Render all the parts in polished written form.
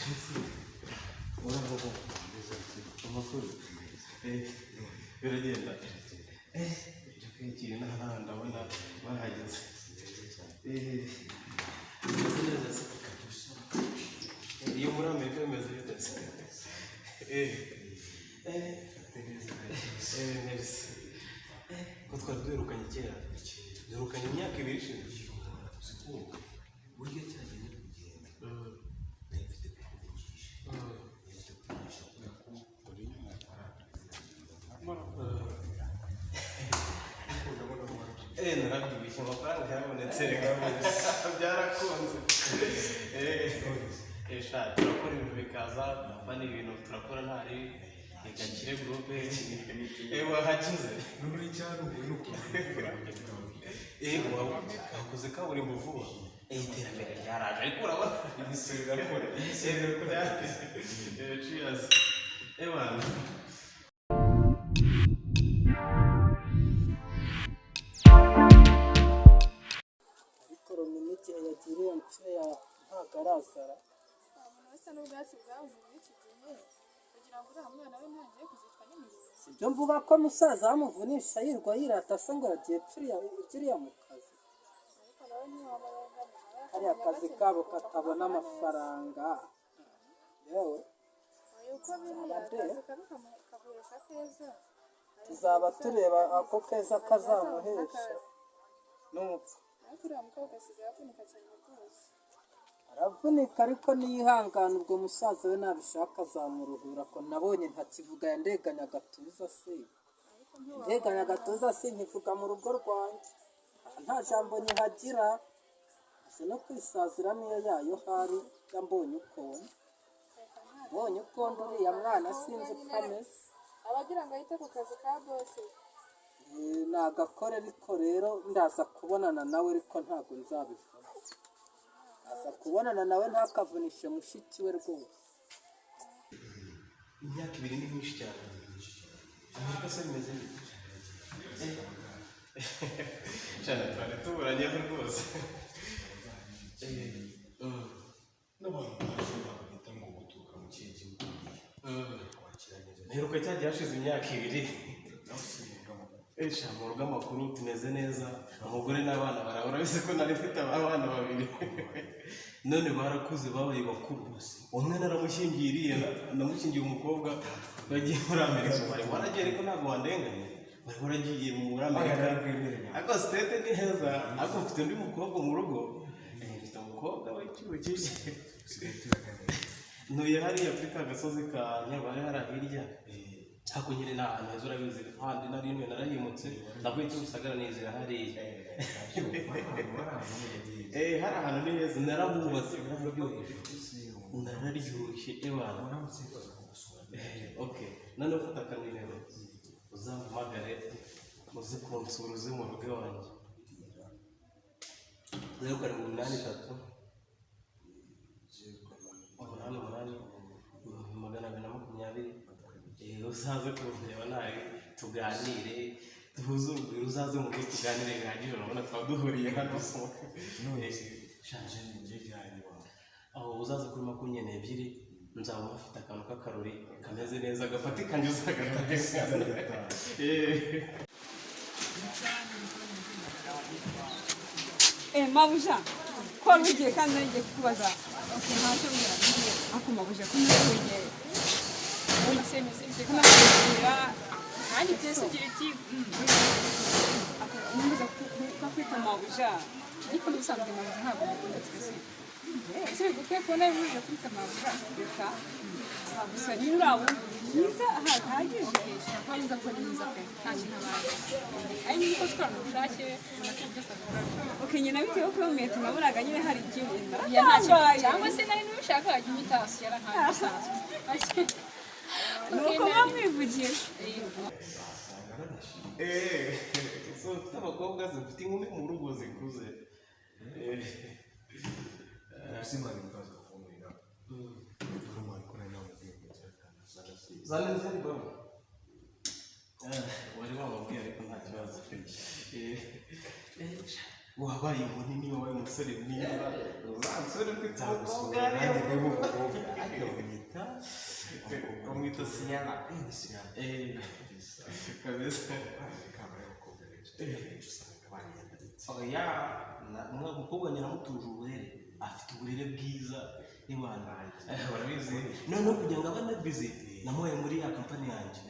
Uravuga amakuru biragenda ikintu n'ahandi ndabona bahageze iyo muri Amerika bimeze biteze merci ko twari duherukanye kera duherukanye imyaka 2 ishize burya cyane narabyibushye amafaranga yabonetse byarakunze turakora ibintu bikaza bani ibintu turakora ntari igakire groupe wahakize n'uri cyane wakoze kaburimbo vuba iterambere ryaraje ariko urabona igisubira kure cheers ewana Minute yagiriye mpfira ya ntagarasara asa n'ubwatsi bwabuze iki gihe kugira ngo uriya mwana we ntagiye kuzitwa n'imizi sibyo mvuga ko musaza bamuvunisha yirwa yirata se ngo yagiye ipfiriya mu kazi ariko nawe ntiwabaraga kariya kazi kabo katabona amafaranga yewe uko biri akazi kabi kagurisha keza tuzaba tureba ako keza kazamuhesha n'umupfu ariko uriya mukobwa asigaye avunika cyane rwose aravunika ariko niyihangana ubwo musaza we nabishaka azamuruhura ko nabonye ntakivuga yandeganya agatuza se ndeganya agatuza se nkivuga mu rugo rwanjye nta jambo nyihagira ase no kwisazira niyo yayo hari yambonye uko uriya mwana sinzi uko ameze abagira ngo ahite ku kazi ka bose nagakore ariko rero ndaza kubonana nawe ariko ntabwo nzabifata ndaza kubonana nawe ntakavunishe mushiki we rwose imyaka 2 ni myinshi cyane Amerika se bimeze cyane twari tuburanye rwose n'abantu bashobora ngo guturuka mu kihe gihugu nheruka cyagiye hashize imyaka 2 mu rugo amakuru tumeze neza umugore n'abana barabura bise ko nari mfite abana 2 none barakuze babaye bakuru umwe naramushyingiriye namushyingiye umukobwa bagiye muri Amerika bari waragiye ariko ntabwo wandenganye bari waragiye muri Amerika ariko sitete ni heza ariko mfite undi mukobwa mu rugo mfite umukobwa w'icyuki ntuye hariya kuri ka gasozi ka Nyabare hariya hirya ako nyine nta hantu heza urabizi handi nari rimwe narahimutse navuye Kimisagara nizera hariya hari ahantu ni heza narabubatse nararyoshye ebana okay none ufata akanimero uzampamagare uze kunsura uze mu rugo wanjye 0783 uzaze kureba nawe tuganire duhuze urugwiro uzaze mu gihe tuganire bihagije urabona twaba duhuriye hano shaje aho uzaze kuri 22 nzaba mufite akantu k'akarori kameze neza gafatikanye uzagataha mabuja ko rugiye kandi ngiye kukubaza ntacyo mbwira ako mabuja ko ngiye kandi byose ugira iki umuza kwita mabuja ariko n'ubusanzwe mabuja ntabwo mukunda twese ese bigukwiye kubona bimuje kwita mabuja reka gusa niba urawo mwiza hahagije twabuza ko ni mwiza pe nta kintu abaye ari niko twarana ubushake nacyo byose akora nyina bitewe ko mwete nabonaga nyine hari ikindi cyangwa se nari n'ubishaka wajya umutasi yarahangisanzwe nuko bamwivugira so abakobwa zifite inkumi mu rugo zikuze simari mkaza kufungura kama alikuwa na zani baba wali wamubwira ariko nta kibazo wabaye munini wabaye umusore mwiza umusore ufite umukobwa nanjye rero umukobwa akabwita umwita Siyana kabisa oya umukobwa nyiramutuje uburere afite uburere bwiza n'ibanga barabizi noneho kugira ngo abane bize namuhaye muri ya kampani yanjye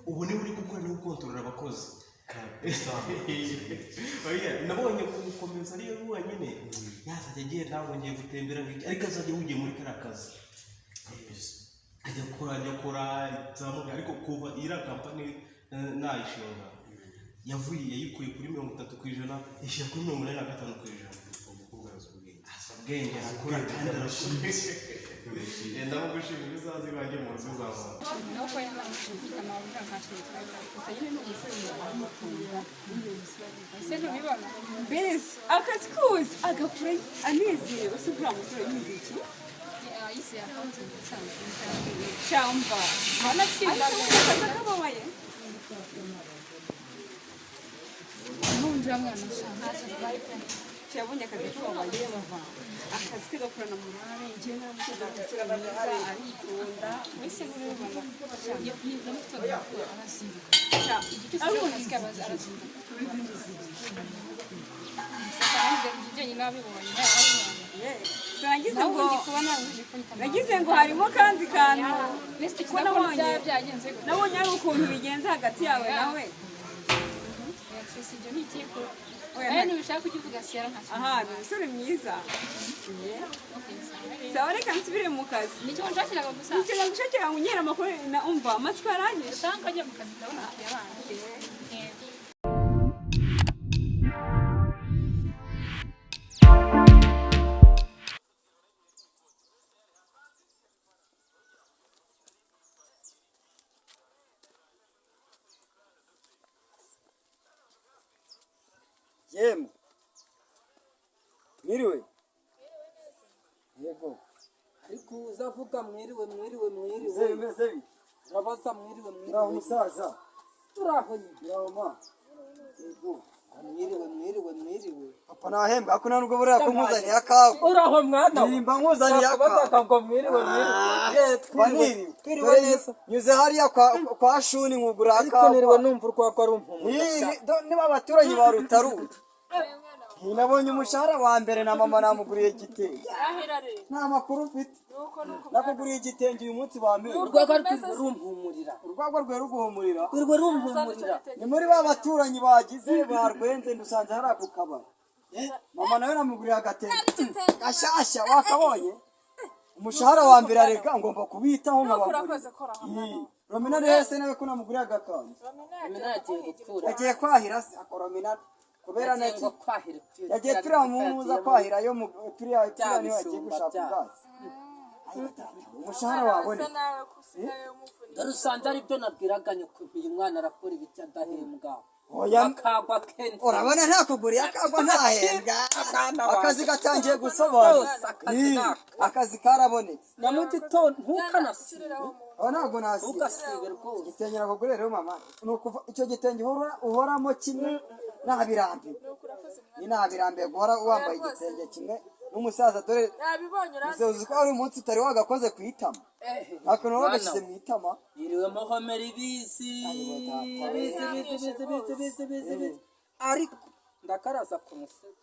ubu niwe uri gukora niwe ukontorora abakozi nabonye gukomeza ariyo wenyine yazajya agiye ntabwo ngiye gutembera ariko azajya wugiye muri kariya kazi ajya gukora zamuka ariko kuva iriya kampani nayishinga yayikuye kuri 30% ishyira kuri 85%. Umukobwa ubwenge akora kandi arashimisha ndamugushimira bizaze bajye mu nzu zawe nuko yanamushimira amabuja nkashimira gusa nyine n'umusore wamukunda ese ntubibona mbese akazi kose agakora anezerewe se uriya musore yize iki yise accounting cyangwa wanatsinda akababaye mwana cyabonye akazi kabaye bava akazi ke gakorana mu mare ngiye n'amutuza gusira aritonda wese n'urubona cyane n'umutoza arasimbuka cyane akazi kabaza arasimbuka nagize ngo harimo kandi kantu ko nabonye ari ukuntu bigenza hagati yawe nawe ntibishaka kukivuga siyara nka aha ni umusore mwiza sawa reka nsubire mu kazi nicyo nshakiraga gusa nicyo nagushakira ngo unyere amakuru na umva amatsiko yarangije usanga ajya mu kazi ndabona yarangiye Yemwe mwiriwe yego ariko uzavuga mwiriwe zebi urabaza mwiriwe uraho musaza turaho nyine uraho ma yego mwiriwe papa nahembwa ko nubwo buriya ko nkuzaniye akawe uraho mwana nimba nkuzaniye akawe ngo mwiriwe twiriwe neza nyuze hariya kwa shuni nkugura akawe ariko niriwe numva urwako ari umpumurisha niba abaturanyi ba Rutaruta nabonye umushahara wa mbere na mama namuguriye igitenge nta makuru ufite nakuguriye igitenge uyu munsi bambere urwego rumpumurira urwego rwe ruguhumurira ni muri ba baturanyi bagize barwenze ndusanze hari ako kabari mama nawe namuguriye agatenge gashyashya wakabonye umushahara wa mbere arega ngomba kubitaho nk'abagore Romina rese nawe ko namuguriye agakanzu yagiye kwahira se akoromina kubera nacyo yagiye turamuza kwahira yo mu turiya niho yagiye gushaka ubwatsi umushahara wabone rusanze ari byo nabwiraga nyoko uyu mwana arakora ibiki adahembwa akagwa kenshi urabona ntakuguriye akagwa ntahembwa akazi gatangiye gusobanura akazi karabonetse na mu gitondo ntukanasibe ntabwo nasibe igitenge nakuguriye rero mama ni ukuva icyo gitenge uhoramo kimwe nabirambiwe guhora wambaye igitenge kimwe n'umusaza dore uzi ko ari umunsi utari wagakoze ku itama ntakuntu wagashyize mu itama iriwe muhomera ibizi ariko ndakaraza ku musego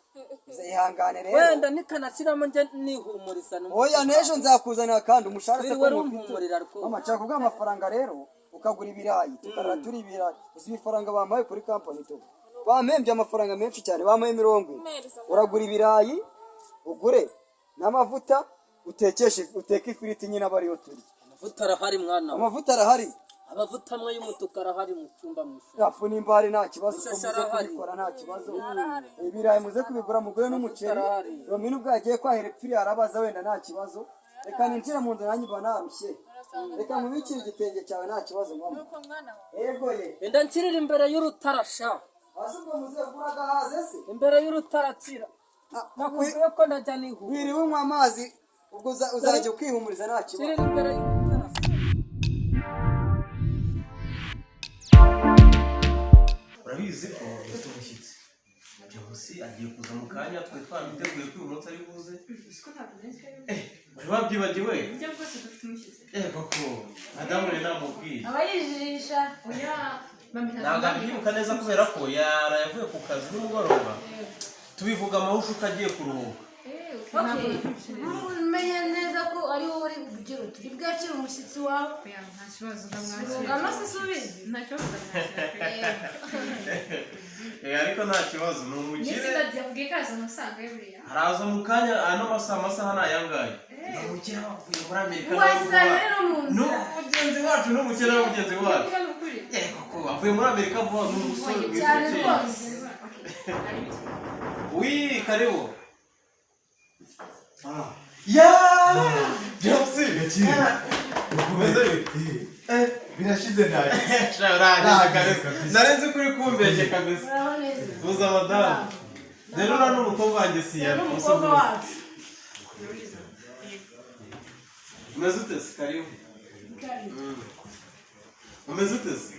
ihangane rero wenda nikanashyiramo njye nihumuriza oya n'ejo nzakuzanira kandi umushahara se ko rumpumurira rwose mama nshaka kuguha amafaranga rero ukagura ibirayi tukarara turi ibirayi uzi ibifaranga bampaye kuri kampani tu bampembye amafaranga menshi cyane bampaye 70 uragura ibirayi ugure n'amavuta uteke ifiriti nyine aba ariyo turya amavuta arahari mwana amavuta arahari amavuta amwe y'umutuku arahari mu cyumba mwisi yafu nimba hari nta kibazo ko muze kubikora nta kibazo ibirayi muze kubigura mugure n'umuceri Romina ubwo yagiye kwahera ipfiri arabaza wenda nta kibazo reka ninjira mu nzu nanjye mba narushye reka nkubikire igitenge cyawe nta kibazo mama yego ye wenda nshyirira imbere y'urutarasha hasi ubwo muze guraga haze se imbere y'urutaratsira nakubwiye ko najya nihu wiriwe unywa amazi ubwo uzajya ukihumuriza nta kibazo nshyirira imbere y'urutarasha urabizi ko ufite umushyitsi bosi agiye kuza mu kanya twari biteguye ko uyu munsi ari buze Siko ntabwo nzi ko wabyibagiwe ibyo bwose dufite umushyitsi. koko madamu rero namubwiye Abayijijisha oya ntabwo abyibuka neza kubera ko yarayavuye ku kazi nimugoroba tubivuga amahusho uko agiye kuruhuka. Umenye neza ko ari wowe uri bugire turi bwakira umushyitsi wawe. oya nta kibazo ndamwakira. Ungana se subizi. Nta kibazo ndamwakira. Ariko nta kibazo ni umukire Nisigaye kubwiye kaza musanga buriya. haraza mu kanya ano amasaha ni ayangahe ni umukire wavuye muri Amerika Wasanga rero mu nzira. n'umugenzi wacu n'umukire w'umugenzi wacu koko avuye muri Amerika vuba ni umusore Cyane mwiza rwose. wi karibu ya James ukomeze birashize nabi narenze kuri kumbeke kabisa Uraho neza. uza madamu rero na n'umukobwa wanjye siya Umukobwa wacu. umeze ute se karibu umeze ute se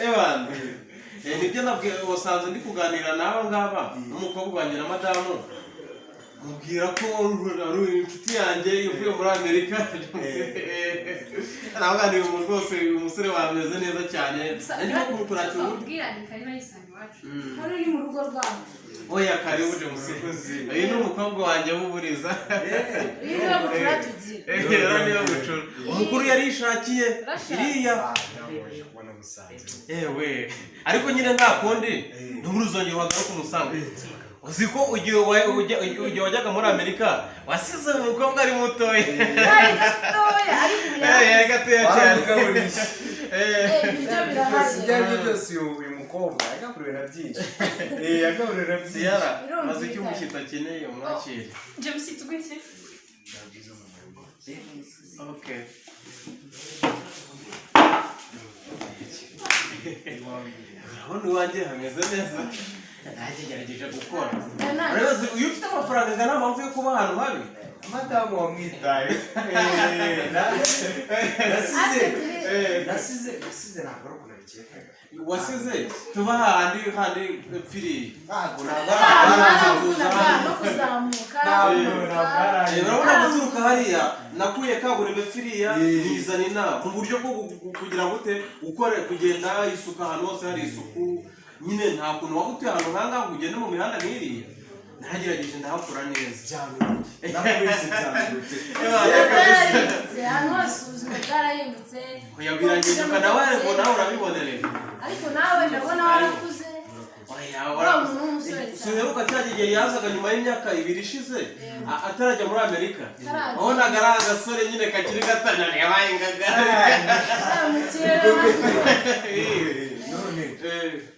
ebana nibyo nabwiye wasanze ndi kuganira n'aba ngaba n'umukobwa wanjye na madamu mubwira ko ari inshuti yanjye ivuye muri Amerika nabaganira umuntu rwose uyu musore wameze neza cyane ndimo kumukuratira ubwira ni Karima yisanga iwacu. Hano uri mu rugo rwawe. oya karibu James uyu ni umukobwa wanjye w'uburiza Iyi niyo bucura tugira. era niyo bucura umukuru yarishakiye iriya ewe ariko nyine nta kundi ntubura uzongera wagaruka umusanga uzi ko igihe wajyaga muri Amerika wasize umukobwa ari mutoya Ari gatoya ariko gatoya cyane ibyo birahari. ibyo ari byo byose uyu mukobwa yagaburira byinshi yagaburira byinshi siyara maze icyo umushyitsi akeneye umwakire James tugwise. okay urabona iwanjye hameze neza nagerageje gukora urabizi iyo ufite amafaranga angana mpamvu yo kuba ahantu habi madamu wamwitaye nasize ntabwo ari ukuntu abikekaga wasize tuba hahandi pfiriye ntabwo no kuzamuka. urabona guturuka hariya nakuye kaburimbo pfiriya nizana inama mu buryo bwo kugira ngo ute ukore kugenda isuka ahantu hose hari isuku nyine nta kuntu waba utuye ahantu nk'ahangaha ngo ugende mu mihanda nk'iriya nagerageje ndahakora neza Hano hose ubuzima bwarahindutse. birangiza nawe ngo nawe urabibonereye Ariko nawe ndabona warakuze. siheruka cya gihe yazaga nyuma y'imyaka 2 ishize atarajya muri Amerika wabonaga ari agasore nyine kakiri gatanya yabaye ingagara none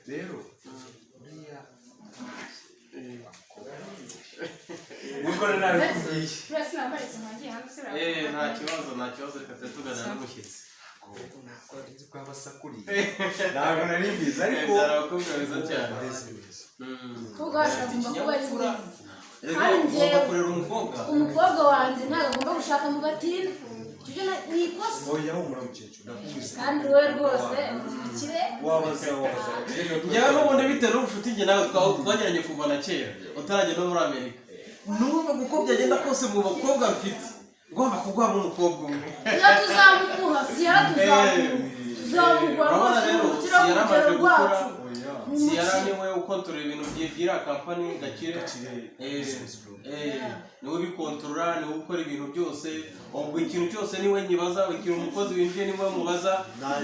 rero gukora nabi kubwiye Urasi nambaritse ngiye hanze se. nta kibazo reka tuganira n'umushyitsi ntabwo nzi ko abasakuriye ntabwo nari mbizi ariko abakobwa beza cyane Kubwasha agomba kuba ari mwiza. ugomba kurera Umukobwa wanjye ntabwo agomba gushaka mu gatinda. Icyo ni ikosa. oya humura mukecuru ndakubwiza Kandi wowe rwose umukire. wabaza njyewe n'ubundi bitewe n'ubucuti njye nawe twagiranye kuva na kera utarajya no muri Amerika n'ubu uko byagenda kose mu bakobwa mfite ugomba kuguha nk'umukobwa umwe Iyo tuzamuha siyara tuzamugwa rwose umukire w'urugero rwacu. siyara niwe ukontorora ibintu by'iriya kampani gakire niwe ubikontorora niwe ukora ibintu byose ubwo ikintu cyose niwe nyibaza ikintu umukozi winjiye niwe mubaza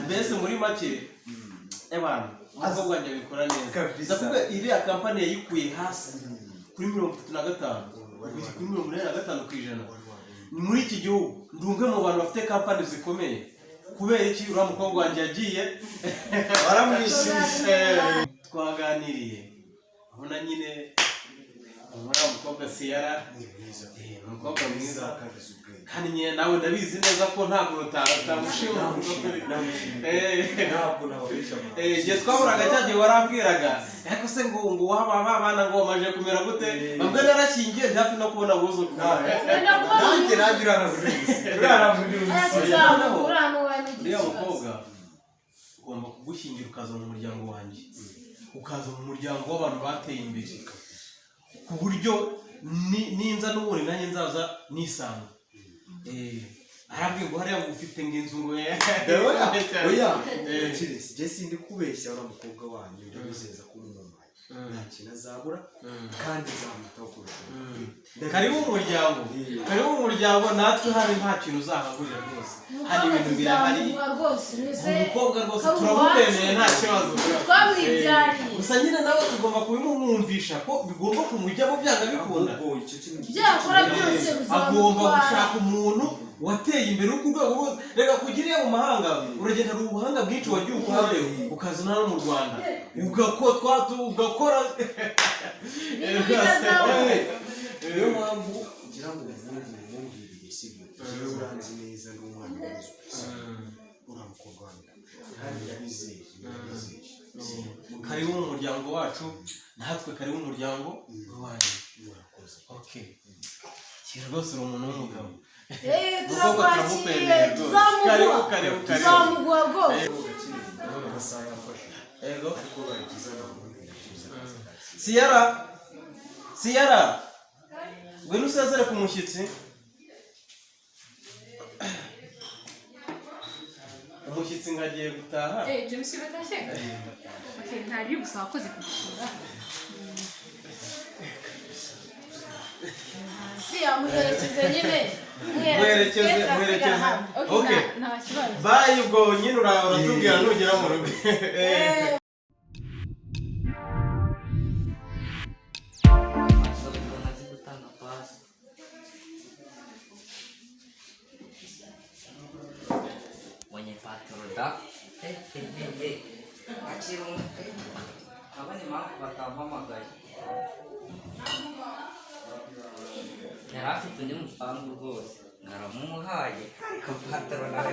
mbese muri make ebana umukobwa wanjye abikora neza ndavuga iriya kampani yayikuye hasi kuri 35 kuri 85% muri iki gihugu ndi umwe mu bantu bafite kampani zikomeye kubera iki uriya mukobwa wanjye yagiye baramwishimye twaganiriye ubona nyine uriya mukobwa siyara umukobwa mwiza kandi nyine nawe ndabizi neza ko ntabwo utamushima igihe twaburaga cya gihe warambwiraga ariko se ngo waba abana ngo bamaze kumera gute bamwe narashyingiye ndi hafi no kubona abuzukuru nanjye uriya mukobwa ugomba kugushyingira ukaza mu muryango wanjye ukaza mu muryango w'abantu bateye imbere ku buryo ninza n'ubundi nanjye nzaza nisanga arabwiye ngo hariya ufite ngo inzu ngo oya Jesse ndi kubeshya uriya mukobwa wanyu ndabizeza ko umumamaye nta kintu azabura kandi nzamutaho kurushaho karibu umuryango natwe hari nta kintu uzahagurira rwose hari ibintu birahari umukobwa rwose turamubemeye nta kibazo gusa nyine nawe tugomba kubimumwumvisha ko bigomba kumujyamo byanga bikunda agomba gushaka umuntu wateye imbere ku rwego rwose reka kugiriye mu mahanga uragenda hari ubuhanga bwinshi wagiye ukora ukazana no mu Rwanda ugakora niyo mpamvu ngira ngo umubwirire sibyo iyo uranzi neza n'umwana wese uriya mukobwa wanyu kandi yabizeye karibu mu muryango wacu natwe karibu mu muryango wanyu okay kira rwose uri umuntu w'umugabo turakwakiriye tuzamuguha rwose Siyara ngwino usezere ku mushyitsi umushyitsi ngagiye gutaha James batashye ntari gusa wakoze kumusura muherekeze nyine muherekeze okay bye ubwo nyine uratubwira nugera mu rugo mwenye patroda akiri abandi mpamvu batampamagaye yari afite undi mupangu rwose naramumuhaye ariko patrona we